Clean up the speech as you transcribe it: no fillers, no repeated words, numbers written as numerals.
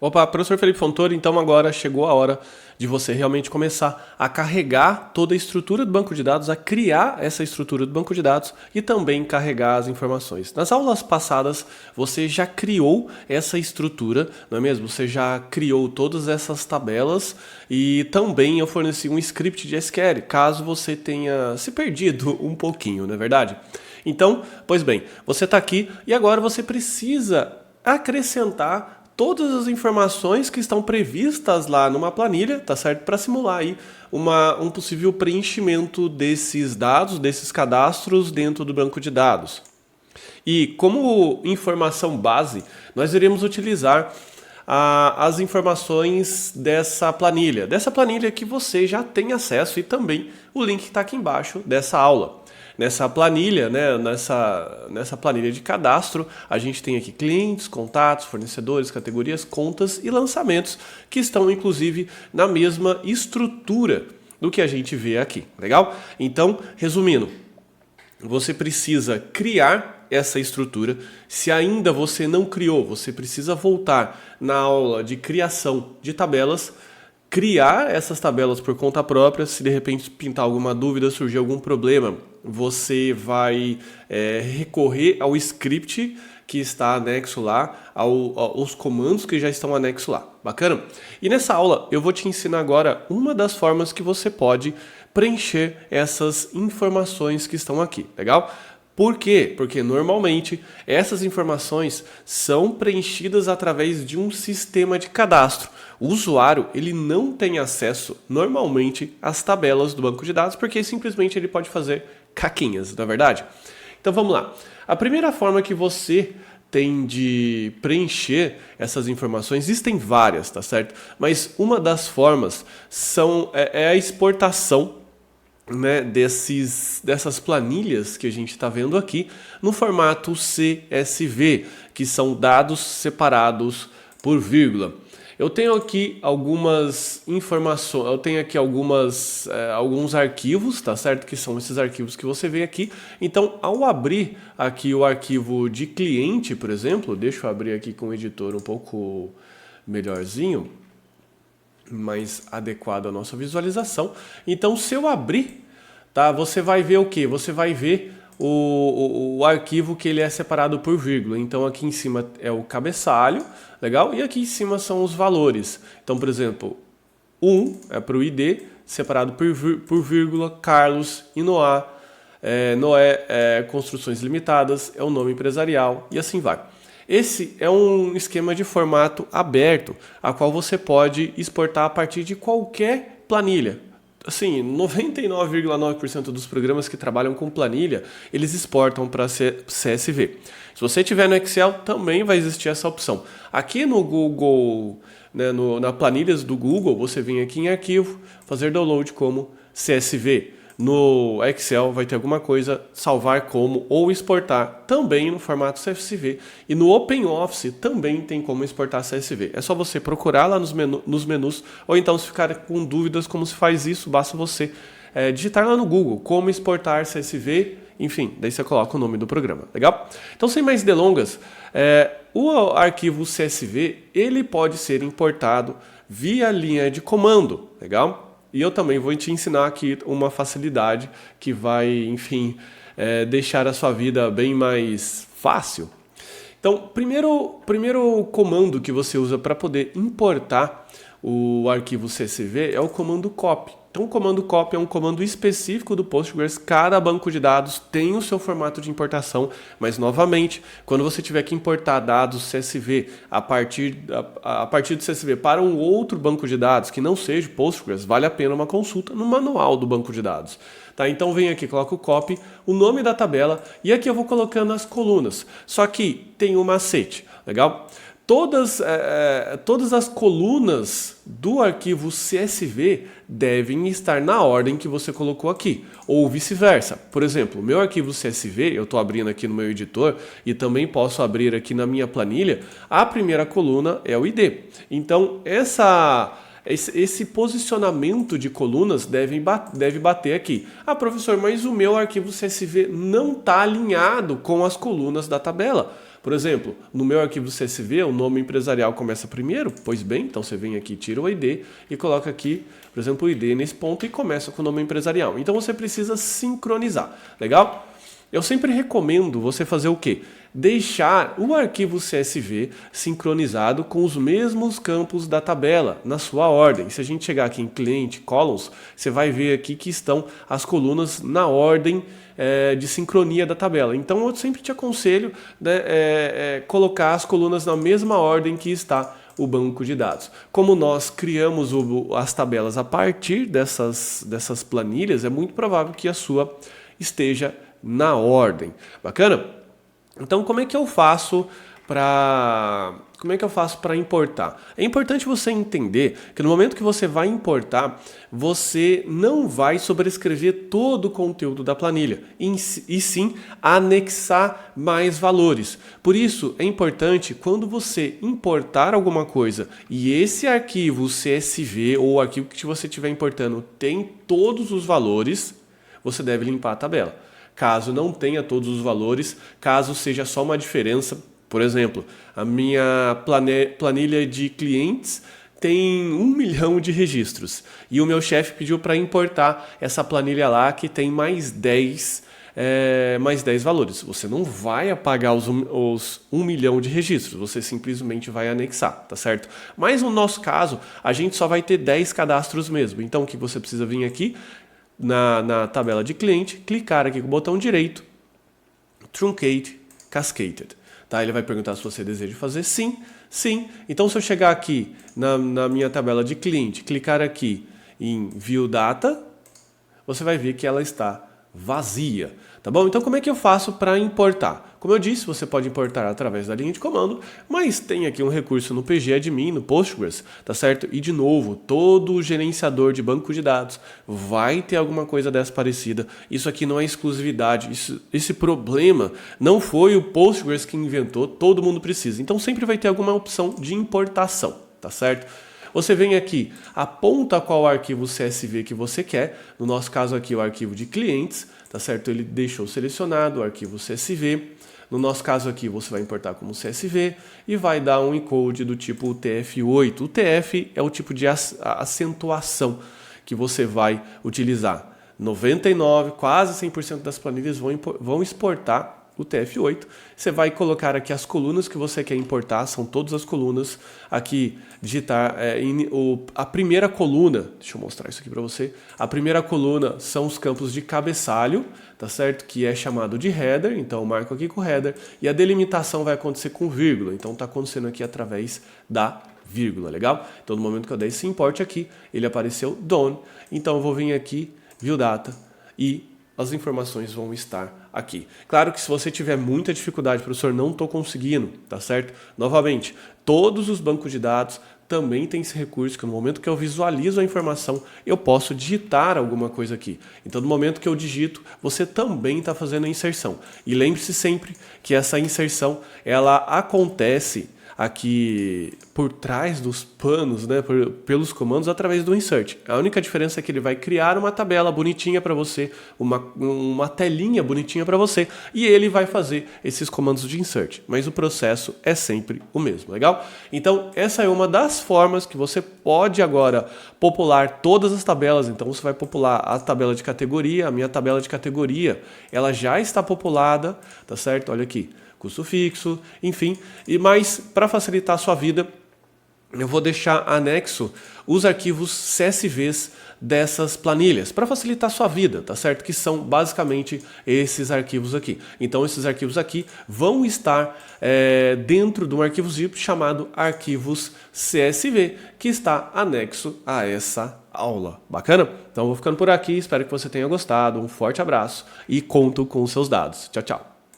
Opa, professor Felipe Fontoura, então agora chegou a hora de você realmente começar a carregar toda a estrutura do banco de dados, a criar essa estrutura do banco de dados e também carregar as informações. Nas aulas passadas, você já criou essa estrutura, não é mesmo? Você já criou todas essas tabelas e também eu forneci um script de SQL, caso você tenha se perdido um pouquinho, não é verdade? Então, pois bem, você está aqui e agora você precisa acrescentar todas as informações que estão previstas lá numa planilha, tá certo? Para simular aí um possível preenchimento desses dados, desses cadastros dentro do banco de dados. E como informação base, nós iremos utilizar as informações dessa planilha que você já tem acesso e também o link está aqui embaixo dessa aula. Nessa planilha, né, nessa planilha de cadastro, a gente tem aqui clientes, contatos, fornecedores, categorias, contas e lançamentos, que estão inclusive na mesma estrutura do que a gente vê aqui, legal? Então, resumindo, você precisa criar essa estrutura. Se ainda você não criou, você precisa voltar na aula de criação de tabelas, criar essas tabelas por conta própria. Se de repente pintar alguma dúvida, surgir algum problema, você vai recorrer ao script que está anexo lá, aos comandos que já estão anexos lá. Bacana? E nessa aula eu vou te ensinar agora uma das formas que você pode preencher essas informações que estão aqui, legal? Por quê? Porque normalmente essas informações são preenchidas através de um sistema de cadastro. O usuário ele não tem acesso normalmente às tabelas do banco de dados porque simplesmente ele pode fazer caquinhas, não é verdade? Então vamos lá. A primeira forma que você tem de preencher essas informações, existem várias, tá certo? Mas uma das formas é a exportação, né, dessas planilhas que a gente está vendo aqui no formato CSV, que são dados separados por vírgula. Eu tenho aqui algumas informações, eu tenho aqui alguns arquivos, tá certo? Que são esses arquivos que você vê aqui. Então, ao abrir aqui o arquivo de cliente, por exemplo, deixa eu abrir aqui com o editor um pouco melhorzinho, mais adequado à nossa visualização. Então, se eu abrir, tá, você vai ver o que? Você vai ver o arquivo que ele é separado por vírgula. Então, aqui em cima é o cabeçalho, legal? E aqui em cima são os valores. Então, por exemplo, 1 é para o ID, separado por vírgula, Carlos e Noé. Noé Construções Limitadas, é o nome empresarial e assim vai. Esse é um esquema de formato aberto, a qual você pode exportar a partir de qualquer planilha. Assim, 99,9% dos programas que trabalham com planilha, eles exportam para CSV. Se você tiver no Excel, também vai existir essa opção. Aqui no Google, né, na planilhas do Google, você vem aqui em arquivo, fazer download como CSV. No Excel vai ter alguma coisa, salvar como ou exportar também no formato CSV. E no OpenOffice também tem como exportar CSV. É só você procurar lá nos menus, ou então se ficar com dúvidas como se faz isso, basta você digitar lá no Google como exportar CSV, enfim, daí você coloca o nome do programa, legal? Então, sem mais delongas, o arquivo CSV ele pode ser importado via linha de comando, legal? E eu também vou te ensinar aqui uma facilidade que vai, enfim, deixar a sua vida bem mais fácil. Então, primeiro comando que você usa para poder importar o arquivo CSV é o comando copy. Então, o comando copy é um comando específico do Postgres. Cada banco de dados tem o seu formato de importação, mas, novamente, quando você tiver que importar dados CSV a partir do CSV para um outro banco de dados que não seja Postgres, vale a pena uma consulta no manual do banco de dados. Tá? Então, vem aqui, coloca o copy, o nome da tabela e aqui eu vou colocando as colunas. Só que tem um macete, legal? Todas as colunas do arquivo CSV devem estar na ordem que você colocou aqui, ou vice-versa. Por exemplo, o meu arquivo CSV, eu estou abrindo aqui no meu editor e também posso abrir aqui na minha planilha, a primeira coluna é o ID. Então, esse posicionamento de colunas deve bater aqui. Ah, professor, mas o meu arquivo CSV não está alinhado com as colunas da tabela. Por exemplo, no meu arquivo CSV, o nome empresarial começa primeiro, pois bem, então você vem aqui, tira o ID e coloca aqui, por exemplo, o ID nesse ponto e começa com o nome empresarial. Então você precisa sincronizar, legal? Eu sempre recomendo você fazer o quê? Deixar o arquivo CSV sincronizado com os mesmos campos da tabela, na sua ordem. Se a gente chegar aqui em Cliente, Columns, você vai ver aqui que estão as colunas na ordem de sincronia da tabela. Então eu sempre te aconselho, né, colocar as colunas na mesma ordem que está o banco de dados. Como nós criamos as tabelas a partir dessas planilhas, é muito provável que a sua esteja na ordem. Bacana? Então, como é que eu faço para importar? É importante você entender que no momento que você vai importar, você não vai sobrescrever todo o conteúdo da planilha, e sim anexar mais valores. Por isso, é importante quando você importar alguma coisa e esse arquivo CSV ou o arquivo que você estiver importando tem todos os valores, você deve limpar a tabela. Caso não tenha todos os valores, caso seja só uma diferença, por exemplo, a minha planilha de clientes tem 1 milhão de registros e o meu chefe pediu para importar essa planilha lá que tem mais 10 valores. Você não vai apagar os 1 milhão de registros, você simplesmente vai anexar, tá certo? Mas no nosso caso, a gente só vai ter 10 cadastros mesmo. Então o que você precisa vir aqui na tabela de cliente, clicar aqui com o botão direito, Truncate Cascaded. Tá? Ele vai perguntar se você deseja fazer sim, sim. Então se eu chegar aqui na minha tabela de cliente, clicar aqui em View Data, você vai ver que ela está vazia. Tá bom? Então como é que eu faço para importar? Como eu disse, você pode importar através da linha de comando, mas tem aqui um recurso no PGAdmin, no Postgres, tá certo? E de novo, todo gerenciador de banco de dados vai ter alguma coisa dessa parecida. Isso aqui não é exclusividade, esse problema não foi o Postgres que inventou, todo mundo precisa. Então sempre vai ter alguma opção de importação, tá certo? Você vem aqui, aponta qual arquivo CSV que você quer, no nosso caso aqui o arquivo de clientes, tá certo? Ele deixou selecionado o arquivo CSV, no nosso caso aqui você vai importar como CSV e vai dar um encode do tipo UTF-8. O TF é o tipo de acentuação que você vai utilizar. 99, quase 100% das planilhas vão exportar o TF-8, você vai colocar aqui as colunas que você quer importar, são todas as colunas, aqui digitar a primeira coluna, deixa eu mostrar isso aqui para você, a primeira coluna são os campos de cabeçalho, tá certo? Que é chamado de header, então eu marco aqui com header, e a delimitação vai acontecer com vírgula, então está acontecendo aqui através da vírgula, legal? Então no momento que eu der esse import aqui, ele apareceu done, então eu vou vir aqui, view data, e as informações vão estar aqui. Claro que se você tiver muita dificuldade, professor, não estou conseguindo, tá certo? Novamente, todos os bancos de dados também tem esse recurso que no momento que eu visualizo a informação, eu posso digitar alguma coisa aqui. Então, no momento que eu digito, você também está fazendo a inserção. E lembre-se sempre que essa inserção, ela acontece aqui por trás dos panos, né, pelos comandos através do insert. A única diferença é que ele vai criar uma tabela bonitinha para você, uma telinha bonitinha para você, e ele vai fazer esses comandos de insert. Mas o processo é sempre o mesmo, legal? Então essa é uma das formas que você pode agora popular todas as tabelas. Então você vai popular a tabela de categoria, a minha tabela de categoria, ela já está populada, tá certo? Olha aqui. Custo fixo, enfim. Mas para facilitar a sua vida, eu vou deixar anexo os arquivos CSVs dessas planilhas, para facilitar a sua vida, tá certo? Que são basicamente esses arquivos aqui. Então esses arquivos aqui vão estar dentro de um arquivo zip chamado arquivos CSV, que está anexo a essa aula. Bacana? Então eu vou ficando por aqui, espero que você tenha gostado, um forte abraço e conto com os seus dados. Tchau, tchau.